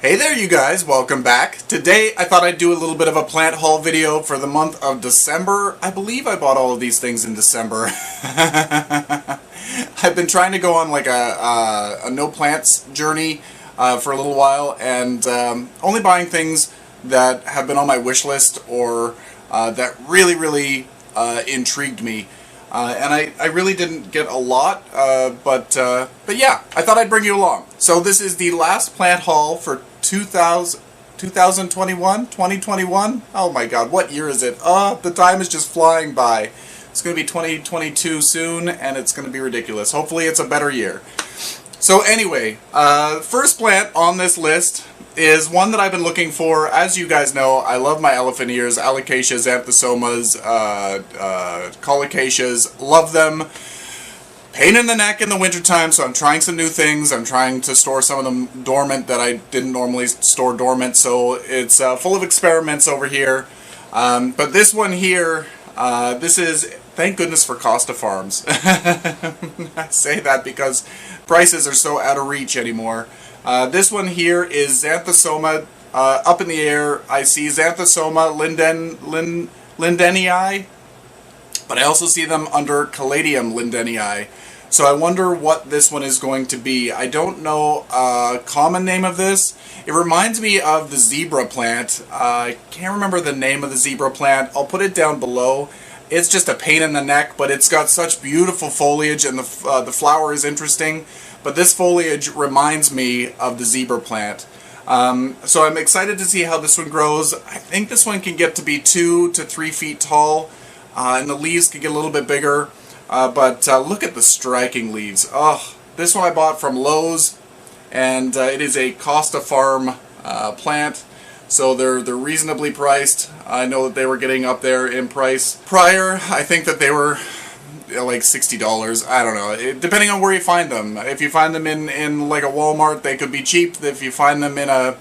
Hey there you guys, welcome back. Today I thought I'd do a little bit of a plant haul video for the month of December. I believe I bought all of these things in December. I've been trying to go on like a no plants journey for a little while, and only buying things that have been on my wish list or that really intrigued me. And I really didn't get a lot, but yeah, I thought I'd bring you along. So this is the last plant haul for 2021? Oh my god, what year is it? The time is just flying by. It's going to be 2022 soon, and it's going to be ridiculous. Hopefully it's a better year. So anyway, first plant on this list is one that I've been looking for. As you guys know, I love my elephant ears, Alocasia, Xanthosomas, Colicaceas, love them. Pain in the neck in the wintertime, so I'm trying some new things. I'm trying to store some of them dormant that I didn't normally store dormant, so it's full of experiments over here. But this one here, this is, thank goodness for Costa Farms. I say that because prices are so out of reach anymore. This one here is Xanthesoma. Up in the air, I see Xanthosoma, lindenii, but I also see them under Caladium lindenii. So I wonder what this one is going to be. I don't know a common name of this. It reminds me of the zebra plant. I can't remember the name of the zebra plant. I'll put it down below. It's just a pain in the neck, but it's got such beautiful foliage, and the flower is interesting. But this foliage reminds me of the zebra plant. So I'm excited to see how this one grows. I think this one can get to be 2 to 3 feet tall, and the leaves can get a little bit bigger. But look at the striking leaves. Oh, this one I bought from Lowe's, and it is a Costa Farm plant. So they're reasonably priced. I know that they were getting up there in price. Prior, I think that they were like $60. I don't know, depending on where you find them. If you find them in like a Walmart, they could be cheap. If you find them in a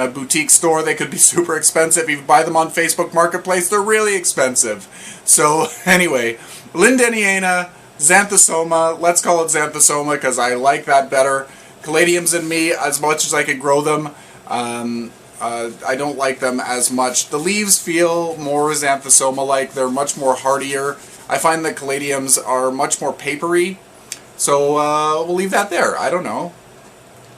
boutique store, they could be super expensive. If you buy them on Facebook Marketplace, they're really expensive. So anyway, lindenii, Xanthosoma, let's call it Xanthosoma because I like that better. Caladiums in me, as much as I could grow them, I don't like them as much. The leaves feel more Xanthosoma-like. They're much more hardier. I find that Caladiums are much more papery. So we'll leave that there. I don't know.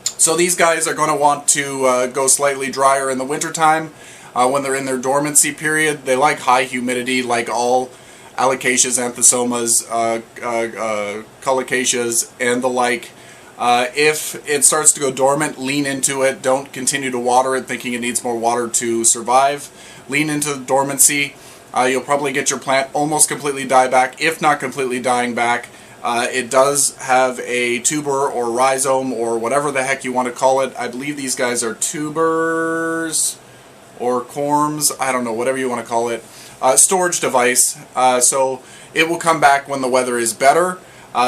So these guys are going to want to go slightly drier in the wintertime when they're in their dormancy period. They like high humidity, like all Alocasias, Xanthosomas, Colicaceas, and the like. If it starts to go dormant, lean into it. Don't continue to water it thinking it needs more water to survive. Lean into the dormancy. You'll probably get your plant almost completely die back, if not completely dying back. It does have a tuber or rhizome or whatever the heck you want to call it. I believe these guys are tubers or corms. I don't know, whatever you want to call it. Storage device. So it will come back when the weather is better.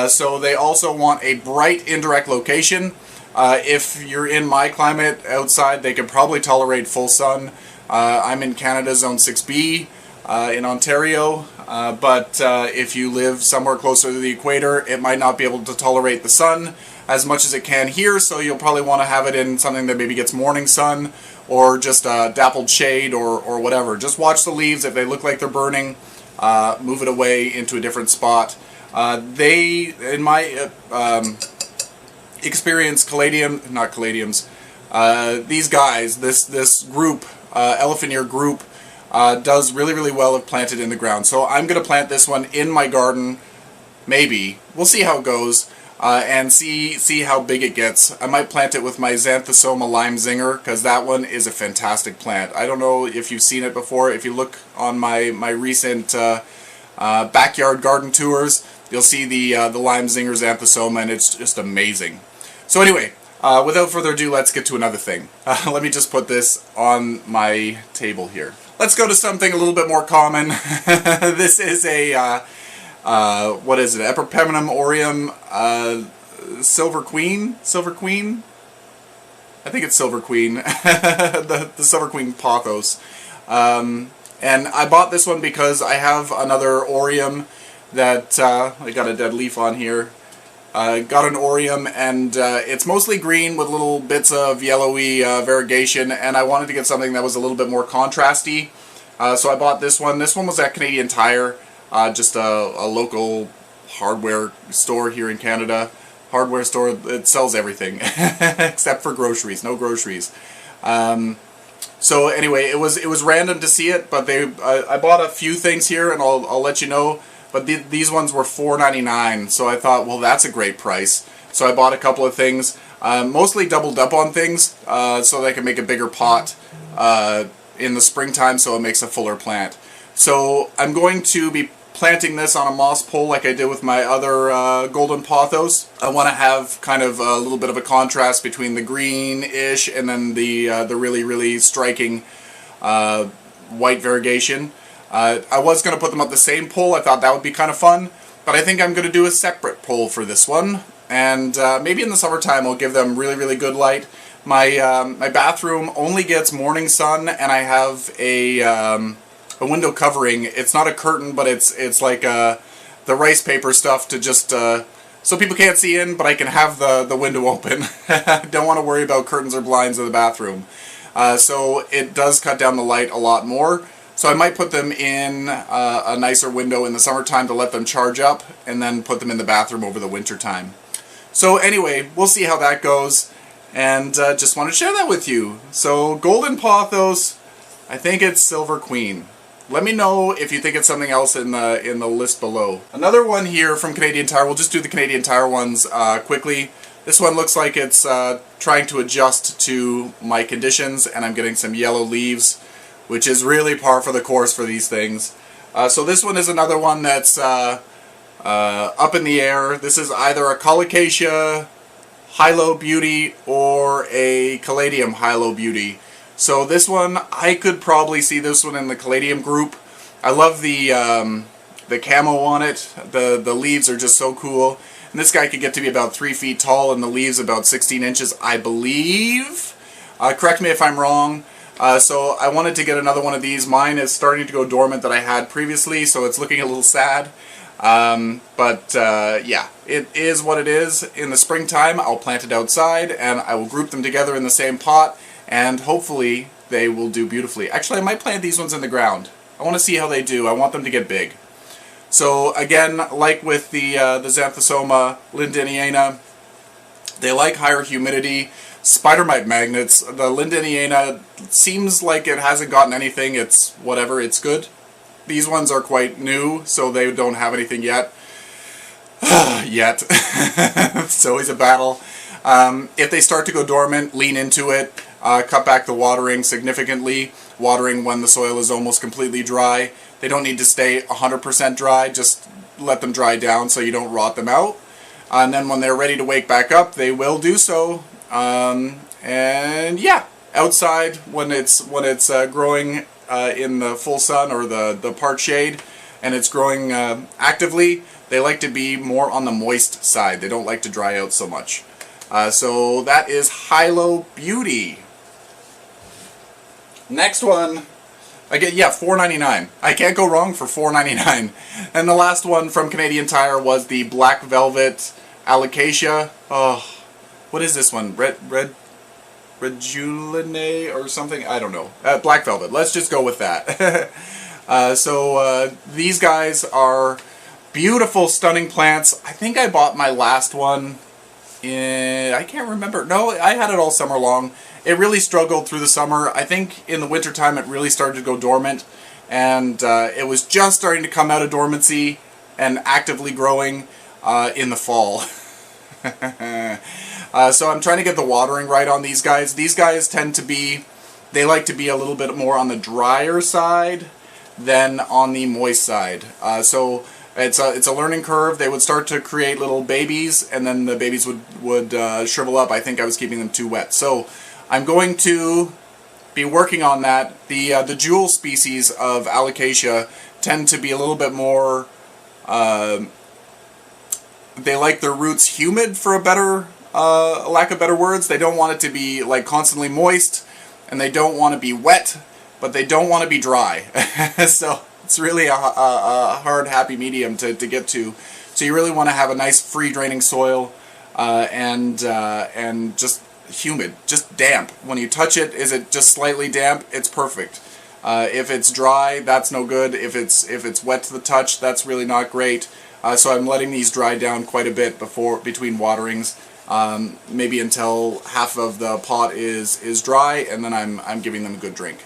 So they also want a bright indirect location. If you're in my climate outside, they can probably tolerate full sun. I'm in Canada, Zone 6B. In Ontario, but if you live somewhere closer to the equator, it might not be able to tolerate the sun as much as it can here, so you'll probably want to have it in something that maybe gets morning sun or just dappled shade or whatever. Just watch the leaves. If they look like they're burning, move it away into a different spot. They, in my experience, these guys, this group, elephant ear group, does really well if planted in the ground. So I'm going to plant this one in my garden, maybe. We'll see how it goes, and see how big it gets. I might plant it with my Xanthosoma lime zinger, because that one is a fantastic plant. I don't know if you've seen it before. If you look on my recent backyard garden tours, you'll see the lime zinger Xanthosoma, and it's just amazing. So anyway, without further ado, let's get to another thing. Let me just put this on my table here. Let's go to something a little bit more common. This is a, what is it, Epipeminum aureum silver queen? Silver queen? I think it's silver queen. the silver queen Pothos. And I bought this one because I have another aureum that, I got a dead leaf on here. Got an Orium, and it's mostly green with little bits of yellowy variegation, and I wanted to get something that was a little bit more contrasty. So I bought this one. This one was at Canadian Tire, just a local hardware store here in Canada. Hardware store that sells everything except for groceries. No groceries. So anyway, it was random to see it, but I bought a few things here, and I'll let you know. But these ones were $4.99, so I thought, well, that's a great price. So I bought a couple of things, mostly doubled up on things, so that I can make a bigger pot in the springtime, so it makes a fuller plant. So I'm going to be planting this on a moss pole like I did with my other golden pothos. I want to have kind of a little bit of a contrast between the greenish and then the really, really striking white variegation. I was going to put them up the same pole. I thought that would be kind of fun, but I think I'm going to do a separate pole for this one, and maybe in the summertime I'll give them really, really good light. My bathroom only gets morning sun, and I have a window covering. It's not a curtain, but it's like the rice paper stuff to just so people can't see in, but I can have the window open. I don't want to worry about curtains or blinds in the bathroom. So it does cut down the light a lot more. So I might put them in a nicer window in the summertime to let them charge up, and then put them in the bathroom over the winter time. So anyway, we'll see how that goes, and just want to share that with you. So golden pothos, I think it's silver queen. Let me know if you think it's something else in the list below. Another one here from Canadian Tire. We'll just do the Canadian Tire ones quickly. This one looks like it's trying to adjust to my conditions, and I'm getting some yellow leaves, which is really par for the course for these things. So this one is another one that's up in the air. This is either a Alocasia Hilo Beauty or a Caladium Hilo Beauty. So this one, I could probably see this one in the Caladium group. I love the camo on it. The leaves are just so cool. And this guy could get to be about 3 feet tall, and the leaves about 16 inches, I believe. Correct me if I'm wrong. So I wanted to get another one of these. Mine is starting to go dormant that I had previously, so it's looking a little sad. Yeah, it is what it is. In the springtime, I'll plant it outside, and I will group them together in the same pot, and hopefully they will do beautifully. Actually, I might plant these ones in the ground. I want to see how they do. I want them to get big. So again, like with the Xanthesoma lindenii, they like higher humidity. Spider mite magnets. The lindenii seems like it hasn't gotten anything. It's whatever, it's good. These ones are quite new, so they don't have anything yet. Yet. It's always a battle. If they start to go dormant, lean into it. Cut back the watering significantly. Watering when the soil is almost completely dry. They don't need to stay 100% dry. Just let them dry down so you don't rot them out. And then when they're ready to wake back up, they will do so. And yeah, outside when it's growing in the full sun or the part shade, and it's growing actively, they like to be more on the moist side. They don't like to dry out so much. So that is Hilo Beauty. Next one, again, yeah, $4.99. I can't go wrong for $4.99. And the last one from Canadian Tire was the Black Velvet Alocasia. Oh, what is this one? Reginula or something? I don't know. Black Velvet. Let's just go with that. So these guys are beautiful, stunning plants. I think I bought my last one in, I can't remember. No, I had it all summer long. It really struggled through the summer. I think in the wintertime it really started to go dormant, and it was just starting to come out of dormancy and actively growing in the fall. So I'm trying to get the watering right on these guys. These guys tend to be, they like to be a little bit more on the drier side than on the moist side. So it's a learning curve. They would start to create little babies, and then the babies would shrivel up. I think I was keeping them too wet. So I'm going to be working on that. The jewel species of Alocasia tend to be a little bit more, they like their roots humid, for a better lack of better words. They don't want it to be like constantly moist, and they don't want to be wet, but they don't want to be dry. So It's really a hard, happy medium to get to. So you really want to have a nice free draining soil and just humid, just damp. When you touch it, is it just slightly damp? It's perfect. If it's dry, that's no good. If it's wet to the touch, that's really not great. So I'm letting these dry down quite a bit between waterings, maybe until half of the pot is dry, and then I'm giving them a good drink.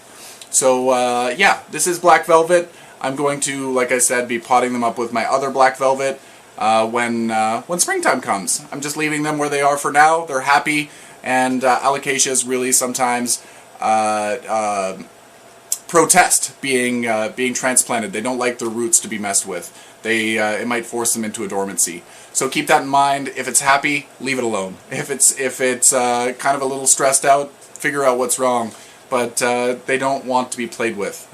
So yeah, this is black velvet. I'm going to, like I said, be potting them up with my other black velvet when springtime comes. I'm just leaving them where they are for now. They're happy, and Alocasias really sometimes protest being transplanted. They don't like their roots to be messed with. It might force them into a dormancy. So keep that in mind. If it's happy, leave it alone. If it's kind of a little stressed out, figure out what's wrong. But they don't want to be played with.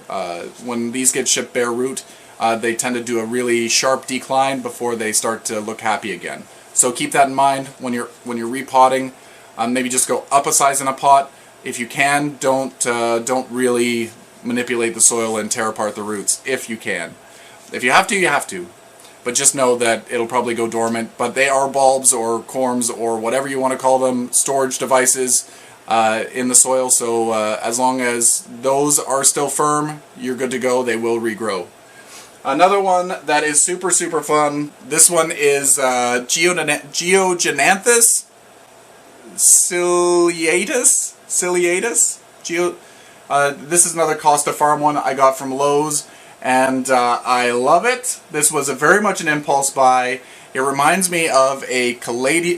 When these get shipped bare root, they tend to do a really sharp decline before they start to look happy again. So keep that in mind when you're repotting. Maybe just go up a size in a pot. If you can, don't really manipulate the soil and tear apart the roots. If you can, if you have to, you have to. But just know that it'll probably go dormant. But they are bulbs or corms or whatever you want to call them, storage devices in the soil. So as long as those are still firm, you're good to go. They will regrow. Another one that is super fun. This one is Geogenanthus ciliatus. This is another Costa Farm one I got from Lowe's, and I love it. This was very much an impulse buy. It reminds me of a Calathea,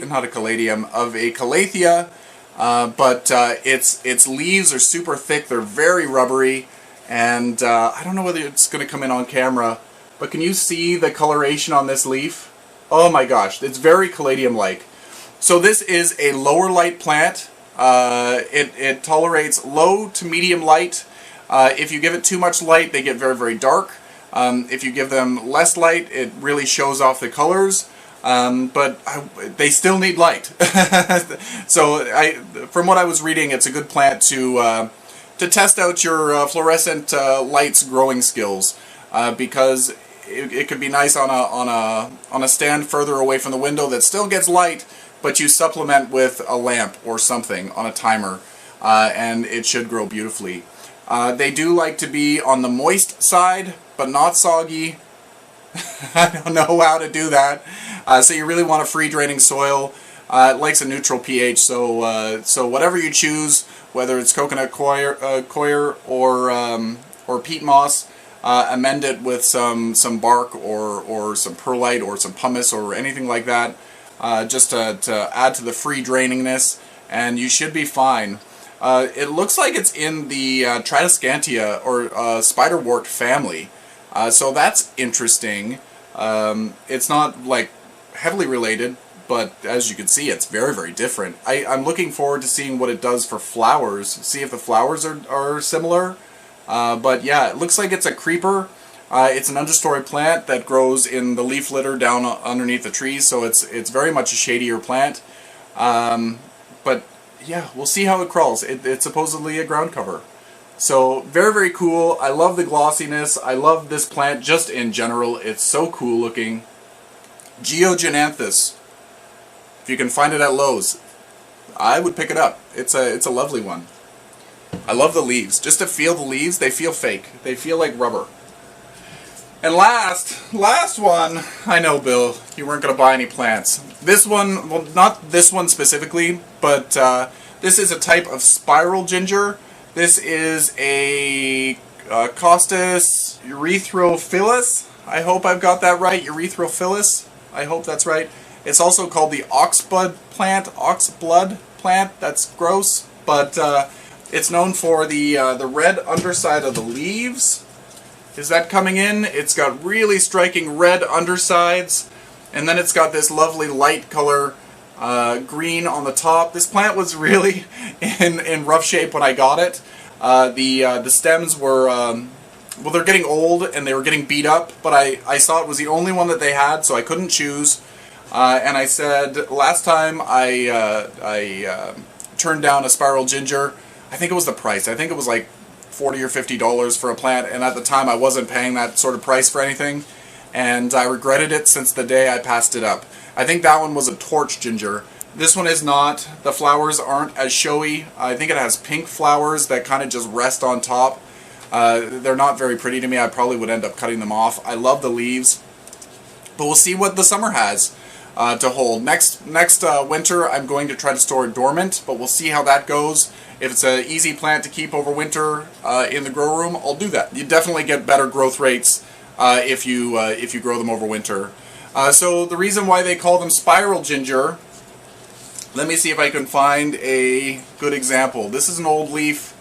but its leaves are super thick. They're very rubbery, and I don't know whether it's going to come in on camera, but can you see the coloration on this leaf? Oh my gosh, it's very Caladium-like. So this is a lower light plant. It tolerates low to medium light. If you give it too much light, they get very dark. If you give them less light, it really shows off the colors. But they still need light. So from what I was reading, it's a good plant to test out your fluorescent lights growing skills, because it could be nice on a stand further away from the window that still gets light, but you supplement with a lamp or something on a timer, and it should grow beautifully. They do like to be on the moist side, but not soggy. I don't know how to do that. So you really want a free draining soil. It likes a neutral pH, so whatever you choose, whether it's coconut coir or peat moss, amend it with some bark or some perlite or some pumice or anything like that, just to add to the free drainingness, and you should be fine. It looks like it's in the Tradescantia or spiderwort family, so that's interesting. It's not like heavily related, but as you can see, it's very different. I'm looking forward to seeing what it does for flowers, see if the flowers are similar. But yeah, it looks like it's a creeper. It's an understory plant that grows in the leaf litter down underneath the trees, so it's very much a shadier plant. But yeah, we'll see how it crawls. It's supposedly a ground cover. So very cool. I love the glossiness. I love this plant just in general. It's so cool looking. Geogenanthus. If you can find it at Lowe's, I would pick it up. It's a lovely one. I love the leaves. Just to feel the leaves, they feel fake. They feel like rubber. And last one, I know, Bill, you weren't going to buy any plants. This one, well, not this one specifically, but this is a type of spiral ginger. This is a costus erythrophyllus. I hope I've got that right. Erythrophyllus. I hope that's right. It's also called the oxblood plant. That's gross, but it's known for the red underside of the leaves. Is that coming in? It's got really striking red undersides, and then it's got this lovely light color green on the top. This plant was really in rough shape when I got it. The stems were well, they're getting old and they were getting beat up, but I saw it was the only one that they had, so I couldn't choose. And I said last time I turned down a spiral ginger, I think it was the price. I think it was like $40 or $50 for a plant, and at the time I wasn't paying that sort of price for anything, and I regretted it since the day I passed it up. I think that one was a torch ginger. This one is not. The flowers aren't as showy. I think it has pink flowers that kind of just rest on top. They're not very pretty to me. I probably would end up cutting them off. I love the leaves, but we'll see what the summer has to hold. Next winter, I'm going to try to store it dormant, but we'll see how that goes. If it's an easy plant to keep over winter in the grow room, I'll do that. You definitely get better growth rates if you grow them over winter. So the reason why they call them spiral ginger, let me see if I can find a good example. This is an old leaf.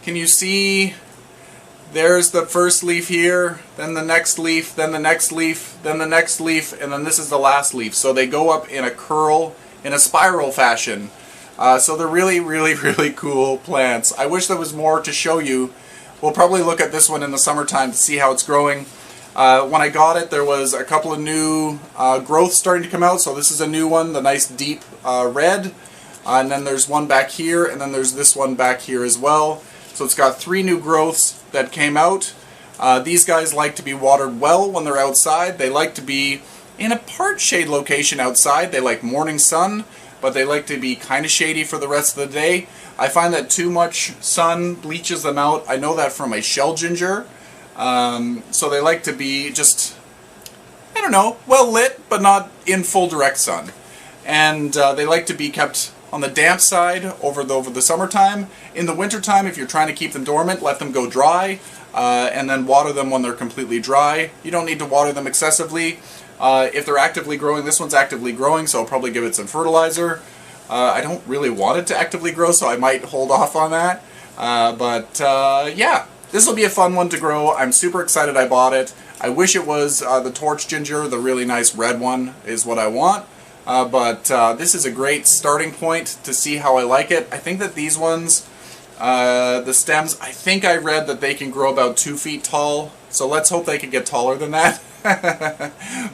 Can you see? There's the first leaf here, then the next leaf, then the next leaf, then the next leaf, and then this is the last leaf. So they go up in a curl, in a spiral fashion. So they're really, really, really cool plants. I wish there was more to show you. We'll probably look at this one in the summertime to see how it's growing. When I got it, there was a couple of new growths starting to come out. So this is a new one, the nice deep red. And then there's one back here, and then there's this one back here as well. So it's got 3 new growths that came out. These guys like to be watered well when they're outside. They like to be in a part shade location outside. They like morning sun, but they like to be kind of shady for the rest of the day. I find that too much sun bleaches them out. I know that from a shell ginger. So they like to be just, I don't know, well lit, but not in full direct sun. And they like to be kept on the damp side over the summertime. In the wintertime, if you're trying to keep them dormant, let them go dry, and then water them when they're completely dry. You don't need to water them excessively. If they're actively growing, this one's actively growing, so I'll probably give it some fertilizer. I don't really want it to actively grow, so I might hold off on that. Yeah, this will be a fun one to grow. I'm super excited I bought it. I wish it was the torch ginger, the really nice red one is what I want. But this is a great starting point to see how I like it. I think that these ones, the stems, I think I read that they can grow about 2 feet tall. So let's hope they can get taller than that.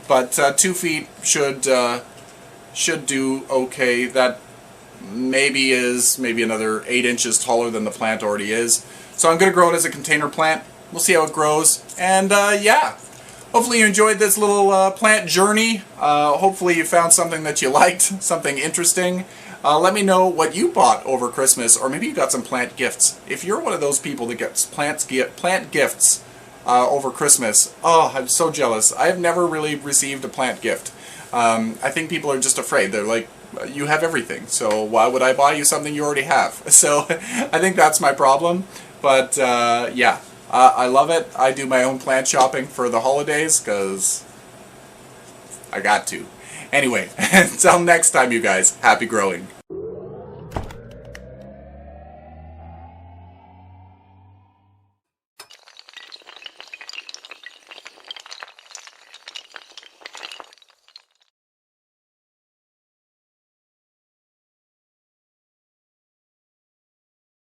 But 2 feet should do okay. That maybe is another 8 inches taller than the plant already is. So I'm going to grow it as a container plant. We'll see how it grows. And yeah. Hopefully you enjoyed this little plant journey. Hopefully you found something that you liked, something interesting. Let me know what you bought over Christmas, or maybe you got some plant gifts. If you're one of those people that gets plant gifts over Christmas, oh, I'm so jealous. I have never really received a plant gift. I think people are just afraid. They're like, you have everything, so why would I buy you something you already have? So I think that's my problem. But yeah. I love it. I do my own plant shopping for the holidays because I got to. Anyway, until next time, you guys, happy growing.